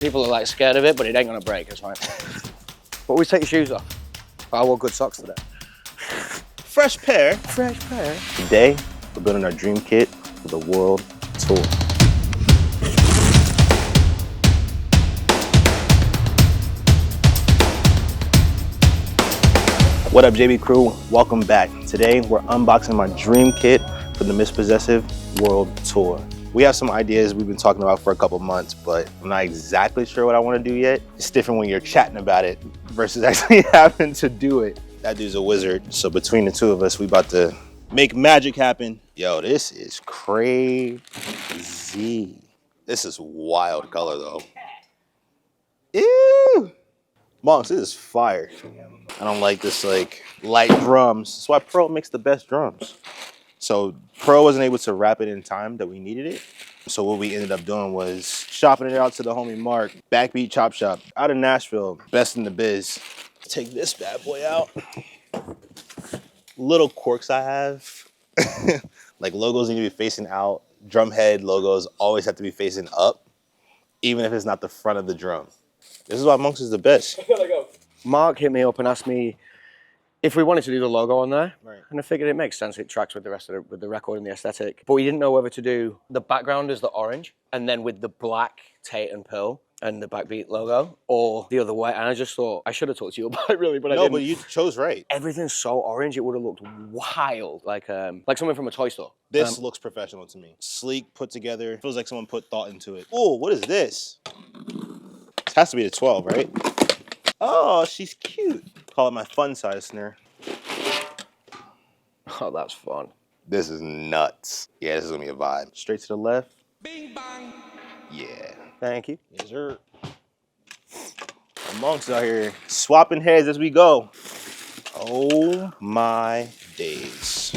People are like scared of it, but it ain't gonna break, it's fine. But always take your shoes off. I wore good socks today. Fresh pair. Fresh pair. Today, we're building our dream kit for the world tour. What up, JB crew? Welcome back. Today, we're unboxing my dream kit for the Mispossessive World Tour. We have some ideas we've been talking about for a couple months, but I'm not exactly sure what I want to do yet. It's different when you're chatting about it versus actually having to do it. That dude's a wizard, so between the two of us, we about to make magic happen. Yo, this is crazy. This is wild color though. Ew! Monks, this is fire. I don't like this like light drums. That's why Pro makes the best drums. So Pro wasn't able to wrap it in time that we needed it. So what we ended up doing was shopping it out to the homie Mark, Backbeat Chop Shop out of Nashville, best in the biz. Take this bad boy out. Little quirks I have, like logos need to be facing out. Drum head logos always have to be facing up, even if it's not the front of the drum. This is why Monks is the best. Mark hit me up and asked me if we wanted to do the logo on there, Right. and I figured it makes sense. It tracks with the rest of with the record and the aesthetic. But we didn't know whether to do the background as the orange, and then with the black Tate and Pearl and the Backbeat logo, or the other way. And I just thought I should have talked to you about it really, but I didn't. No, but you chose right. Everything's so orange; it would have looked wild, like something from a toy store. This looks professional to me. Sleek, put together. Feels like someone put thought into it. Oh, what is this? This has to be the 12, right? Oh, she's cute. Call it my fun size snare. Oh, that's fun. This is nuts. Yeah, this is gonna be a vibe. Straight to the left. Bing bang. Yeah. Thank you. Yes, sir. The Monks out here swapping heads as we go. Oh my days.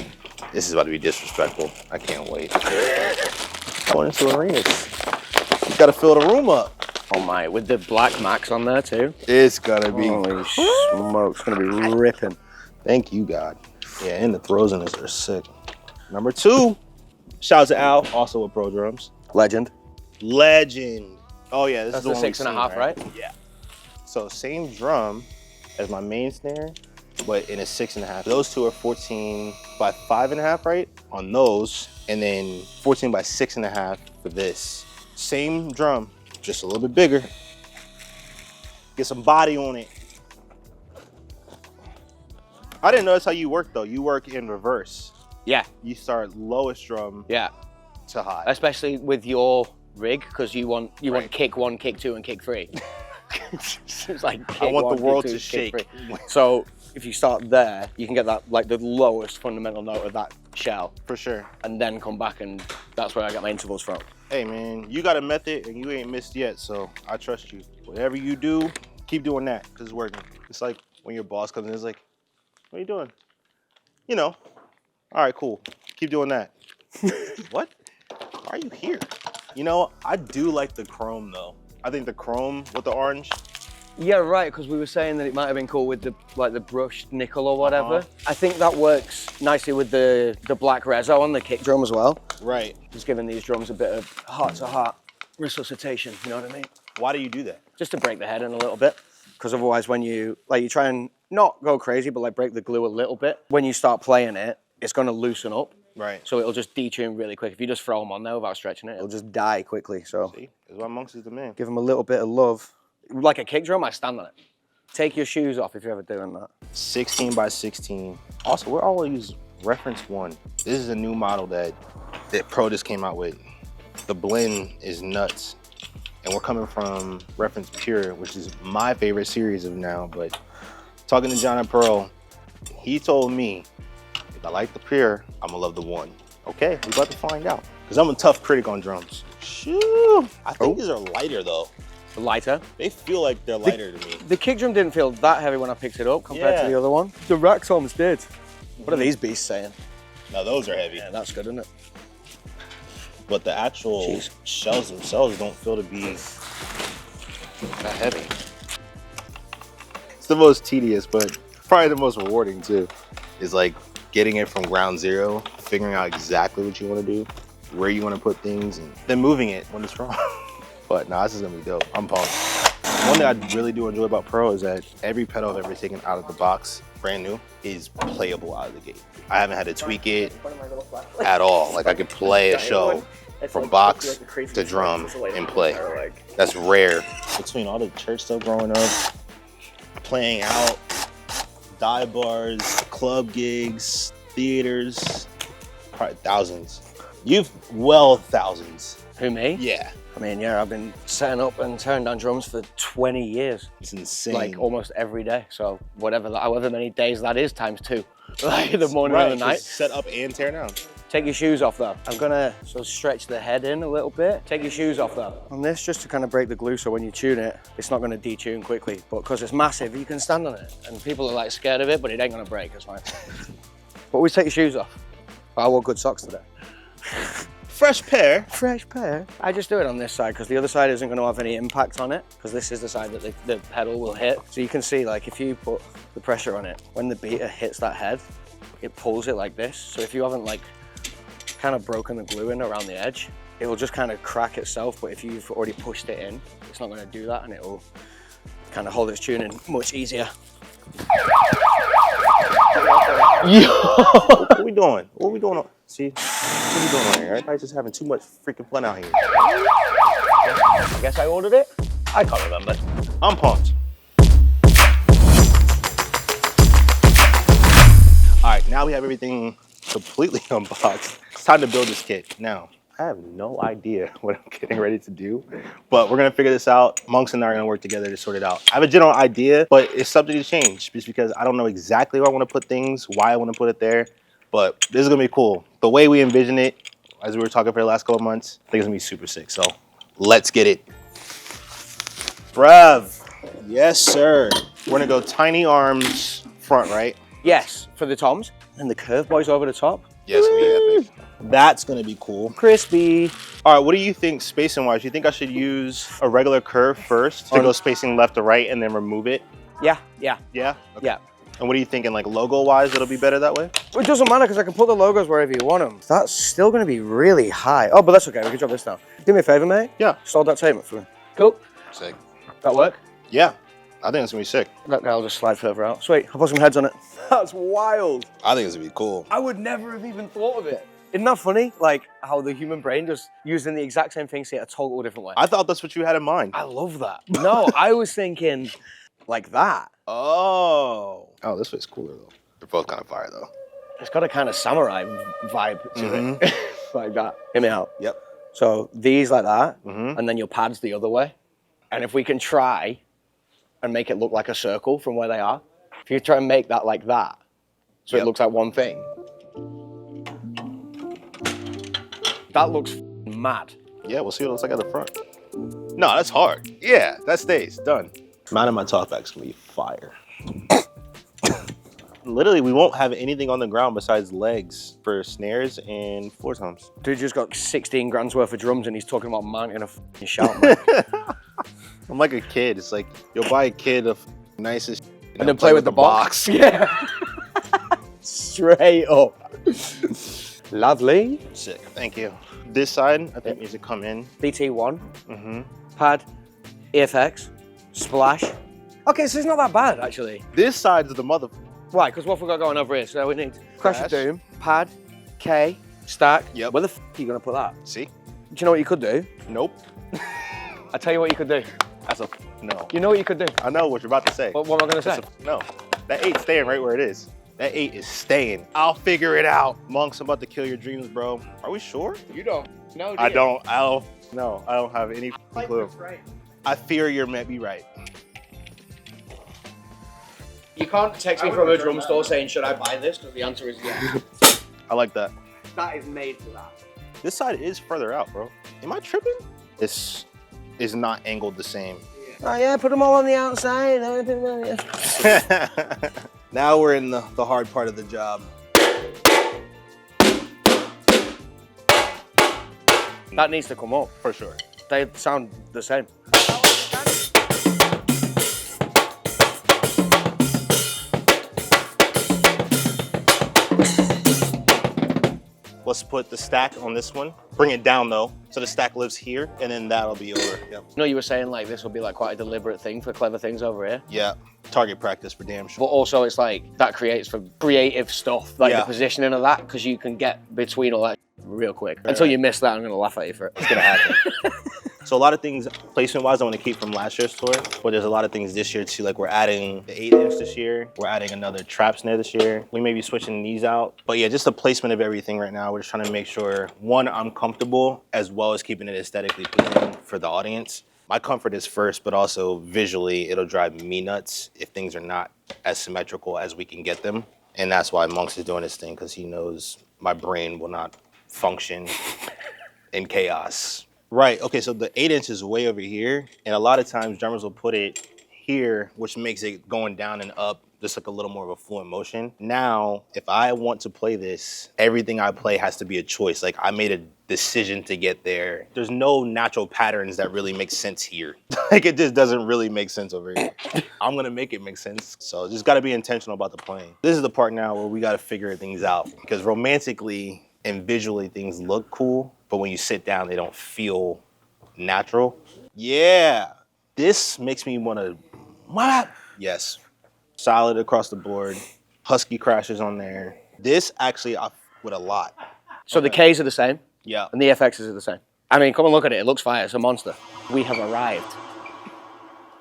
This is about to be disrespectful. I can't wait. Going into arenas. You gotta fill the room up. Oh my, with the black Max on there too. It's gonna be. Holy smoke, it's gonna be ripping. Thank you, God. Yeah, and the throws in this are sick. Number 2, shout out to Al, also with Pro Drums. Legend. Legend. Oh yeah, this That's is the the one 6.5, right? Yeah. So same drum as my main snare, but in a 6.5. Those two are 14 by 5.5, right? On those, and then 14 by 6.5 for this. Same drum, just a little bit bigger. Get some body on it. I didn't know that's how you work though. You work in reverse. Yeah. You start lowest drum Yeah. to high. Especially with your rig, because you want Right. kick 1, kick 2, and kick 3. It's like kick I want 1, the world kick 2, to shake. kick 3. So if you start there, you can get that like the lowest fundamental note of that shell, For sure. and then come back, and that's where I get my intervals from. Hey man, you got a method and you ain't missed yet, so I trust you. Whatever you do, keep doing that, because it's working. It's like when your boss comes in, it's like, what are you doing? You know, all right, cool. Keep doing that. What? Why are you here? You know, I do like the chrome though. I think the chrome with the orange. Yeah, right, because we were saying that it might have been cool with the like the brushed nickel or whatever. I think that works nicely with the black reso on the kick drum as well. Right. Just giving these drums a bit of heart-to-heart resuscitation, you know what I mean? Why do you do that? Just to break the head in a little bit. Because otherwise when you try and not go crazy, but like break the glue a little bit, when you start playing it, it's gonna loosen up. Right. So it'll just detune really quick. If you just throw them on there without stretching it, it'll just die quickly. So See, that's why Monks is the man. give them a little bit of love. Like a kick drum, I stand on it. Take your shoes off if you're ever doing that. 16 by 16. Also, we're always reference 1. This is a new model that Pro just came out with. The blend is nuts. And we're coming from reference pure, which is my favorite series of now, but talking to John and Pearl, he told me, if I like the pure, I'm gonna love the 1. Okay, we're about to find out. Because I'm a tough critic on drums. Shoo! I think these are lighter though. Lighter. They feel like they're lighter to me. The kick drum didn't feel that heavy when I picked it up compared to the other one. The rack toms did. What are these beasts saying? Now those are heavy. Yeah, that's good, isn't it? But the actual shells themselves don't feel to be that heavy. It's the most tedious, but probably the most rewarding too. Is like getting it from ground zero, figuring out exactly what you want to do, where you want to put things, and then moving it when it's wrong. But nah, this is gonna be dope. I'm pumped. One thing I really do enjoy about Pro is that every pedal I've ever taken out of the box, brand new, is playable out of the gate. I haven't had to tweak it at all. Like I could play a show from box to drum and play. That's rare. Between all the church stuff growing up, playing out, dive bars, club gigs, theaters, probably thousands. Thousands. Who, me? Yeah. I mean, yeah, I've been setting up and tearing down drums for 20 years. It's insane. Like almost every day. So however many days that is times 2. Like the morning and the night. Set up and tear down. Take your shoes off though. I'm gonna sort of stretch the head in a little bit. Take your shoes off though. On this, just to kind of break the glue so when you tune it, it's not gonna detune quickly. But because it's massive, you can stand on it. And people are like scared of it, but it ain't gonna break, it's fine. But always take your shoes off. I wore good socks today. Fresh pair. Fresh pair. I just do it on this side because the other side isn't gonna have any impact on it because this is the side that the pedal will hit. So you can see like if you put the pressure on it, when the beater hits that head, it pulls it like this. So if you haven't like kind of broken the glue in around the edge, it will just kind of crack itself. But if you've already pushed it in, it's not going to do that and it will kind of hold its tuning much easier. Yo! What are we doing? What are we doing? See? What are we doing here? Everybody's just having too much freaking fun out here. I guess I ordered it. I can't remember. I'm pumped. All right, now we have everything completely unboxed. It's time to build this kit. Now, I have no idea what I'm getting ready to do, but we're gonna figure this out. Monks and I are gonna work together to sort it out. I have a general idea, but it's subject to change just because I don't know exactly where I wanna put things, why I wanna put it there, but this is gonna be cool. The way we envision it, as we were talking for the last couple of months, I think it's gonna be super sick, so let's get it. Brev, yes sir. We're gonna go tiny arms front, right? Yes, for the toms. And the curve boys over the top. Yes, we epic. That's gonna be cool. Crispy. All right, what do you think spacing wise? Do you think I should use a regular curve first to go spacing left to right and then remove it? Yeah. Yeah? Okay. Yeah. And what are you thinking, like logo wise, it'll be better that way? It doesn't matter because I can put the logos wherever you want them. That's still going to be really high. Oh, but that's okay. We can drop this down. Do me a favor, mate. Yeah. Just that tape for me. Cool. Sick. That work? Yeah. I think it's gonna be sick. That guy will just slide further out. Sweet. I'll put some heads on it. That's wild. I think it's gonna be cool. I would never have even thought of it. Isn't that funny? Like how the human brain just using the exact same thing, see it a total different way. I thought that's what you had in mind. I love that. No, I was thinking like that. Oh. Oh, this way's cooler though. They're both kind of fire though. It's got a kind of samurai vibe to it. Like that. Hear me out. Yep. So these like that, and then your pads the other way. And if we can try and make it look like a circle from where they are, if you try and make that like that, so it looks like one thing, that looks mad. Yeah, we'll see what it looks like at the front. No, that's hard. Yeah, that stays, done. Mounting my talkback's gonna be fire. Literally, we won't have anything on the ground besides legs for snares and floor toms. Dude just got 16 grand's worth of drums and he's talking about mounting a f***ing shout mic. I'm like a kid. It's like, you'll buy a kid the nicest and then play with the box. Yeah. Straight up. Lovely. Sick, thank you. This side, I think needs to come in. BT1, pad, EFX, splash. Okay, so it's not that bad actually. This side's the mother. Why? Because what have we got going over here? So we need Crash of Doom, pad, K, stack. Yep. Where the f are you gonna put that? See? Do you know what you could do? Nope. I tell you what you could do. That's a no. You know what you could do? I know what you're about to say. What am I gonna say? No. That 8's staying right where it is. That 8 is staying. I'll figure it out. Monks, I'm about to kill your dreams, bro. Are we sure? You don't. No, I don't have any clue. I fear you're meant to be right. You can't text me from a drum store saying, should I buy this? Because the answer is yes. I like that. That is made for that. This side is further out, bro. Am I tripping? This is not angled the same. Oh yeah, put them all on the outside. Now we're in the hard part of the job. That needs to come up. For sure. They sound the same. Let's put the stack on this one. Bring it down though, so the stack lives here, and then that'll be over. Yep. No, you were saying like this will be like quite a deliberate thing for clever things over here. Yeah, target practice for damn But sure. also it's like that creates for creative stuff, like the positioning of that, because you can get between all that real quick. Until you miss that, I'm gonna laugh at you for it. It's gonna happen. So a lot of things placement-wise I want to keep from last year's tour, but there's a lot of things this year too. Like we're adding the 8-inch this year. We're adding another trap snare this year. We may be switching these out. But yeah, just the placement of everything right now. We're just trying to make sure, one, I'm comfortable, as well as keeping it aesthetically pleasing for the audience. My comfort is first, but also visually, it'll drive me nuts if things are not as symmetrical as we can get them. And that's why Monks is doing this thing, because he knows my brain will not function in chaos. Right, okay, so the 8-inch is way over here, and a lot of times drummers will put it here, which makes it going down and up just like a little more of a fluent motion. Now, if I want to play this, everything I play has to be a choice. Like I made a decision to get there. There's no natural patterns that really make sense here. Like it just doesn't really make sense over here. I'm gonna make it make sense. So just gotta be intentional about the playing. This is the part now where we gotta figure things out, because romantically and visually things look cool, but when you sit down, they don't feel natural. Yeah, this makes me wanna, what? Yes, solid across the board. Husky crashes on there. This actually, I with a lot. So the Ks are the same. Yeah. And the FXs are the same. I mean, come and look at it. It looks fire. It's a monster. We have arrived.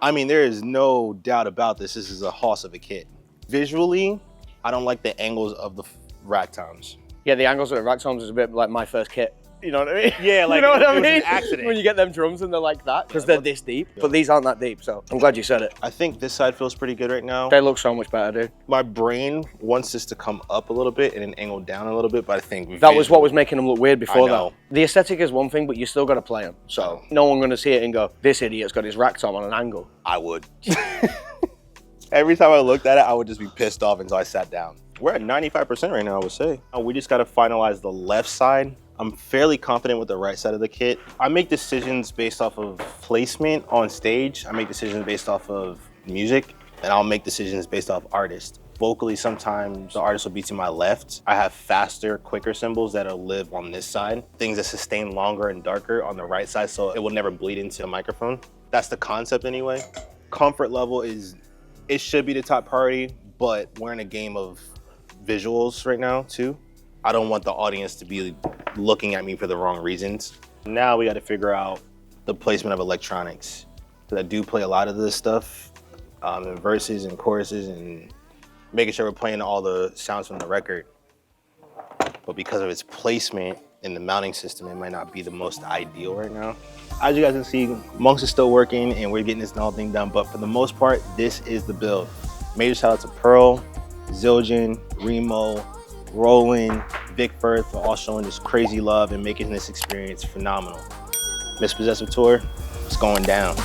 I mean, there is no doubt about this. This is a hoss of a kit. Visually, I don't like the angles of the rack toms. Yeah, the angles of the rack toms is a bit like my first kit. You know what I mean? Yeah, like you know what I it was mean? an accident. When you get them drums and they're like that, because they're this deep, but these aren't that deep, so I'm glad you said it. I think this side feels pretty good right now. They look so much better, dude. My brain wants this to come up a little bit and then angle down a little bit, but I think that was what was making them look weird before that. The aesthetic is one thing, but you still got to play them. So no one's going to see it and go, this idiot's got his rack tom on an angle. I would. Every time I looked at it, I would just be pissed off until I sat down. We're at 95% right now, I would say. We just got to finalize the left side. I'm fairly confident with the right side of the kit. I make decisions based off of placement on stage. I make decisions based off of music, and I'll make decisions based off artist. Vocally, sometimes the artist will be to my left. I have faster, quicker cymbals that'll live on this side. Things that sustain longer and darker on the right side, so it will never bleed into a microphone. That's the concept anyway. Comfort level is, it should be the top priority, but we're in a game of visuals right now too. I don't want the audience to be looking at me for the wrong reasons. Now we got to figure out the placement of electronics. Because I do play a lot of this stuff in verses and choruses and making sure we're playing all the sounds from the record. But because of its placement in the mounting system, it might not be the most ideal right now. As you guys can see, Monks is still working and we're getting this whole thing done. But for the most part, this is the build. Major shout out to Pearl, Zildjian, Remo, Roland, Vic Firth for all showing this crazy love and making this experience phenomenal. Miss Possessive Tour, it's going down.